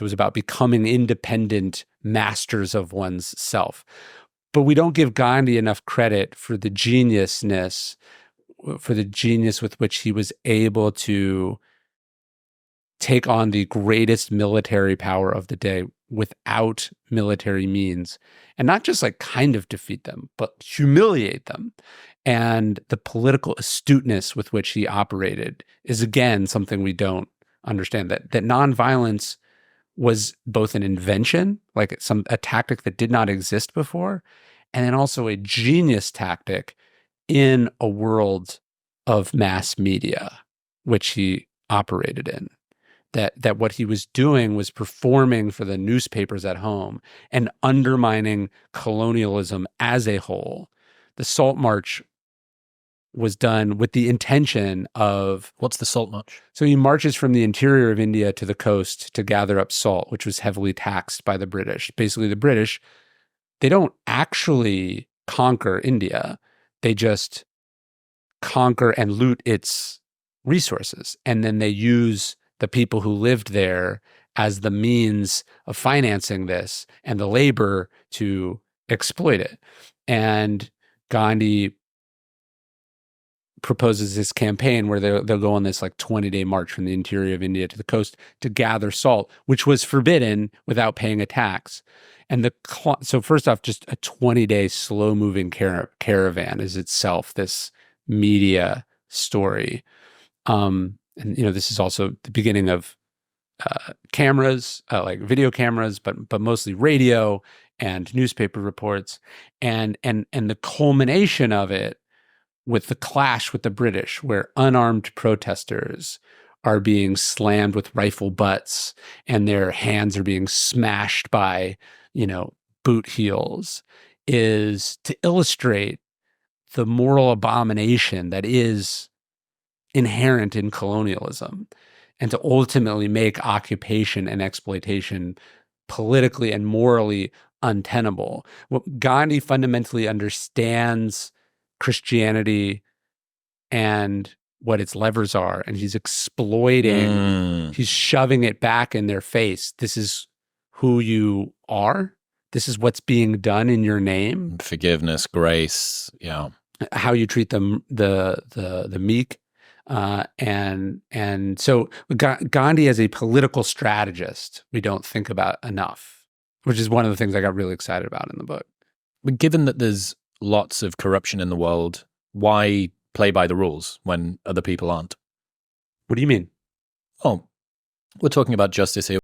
It was about becoming independent masters of one's self. But we don't give Gandhi enough credit for the genius with which he was able to take on the greatest military power of the day without military means, and not just like kind of defeat them, but humiliate them. And the political astuteness with which he operated is, again, something we don't understand, that nonviolence was both an invention, like a tactic that did not exist before, and then also a genius tactic in a world of mass media, which he operated in. That what he was doing was performing for the newspapers at home and undermining colonialism as a whole. The Salt March was done with the intention of... What's the Salt March? So he marches from the interior of India to the coast to gather up salt, which was heavily taxed by the British. Basically, the British, they don't actually conquer India. They just conquer and loot its resources. And then they use the people who lived there as the means of financing this and the labor to exploit it. And Gandhi proposes this campaign where they'll go on this like 20-day march from the interior of India to the coast to gather salt, which was forbidden without paying a tax. And so first off, just a 20-day slow-moving caravan is itself this media story. And this is also the beginning of cameras, like video cameras, but mostly radio and newspaper reports, and the culmination of it with the clash with the British, where unarmed protesters are being slammed with rifle butts and their hands are being smashed by, boot heels, is to illustrate the moral abomination that is inherent in colonialism, and to ultimately make occupation and exploitation politically and morally untenable. What Gandhi fundamentally understands Christianity and what its levers are, and he's exploiting, he's shoving it back in their face. This is who you are. This is what's being done in your name. Forgiveness, grace, yeah. How you treat them, the meek. And so Gandhi as a political strategist, we don't think about enough, which is one of the things I got really excited about in the book. But given that there's lots of corruption in the world, why play by the rules when other people aren't? What do you mean? Oh, we're talking about justice here.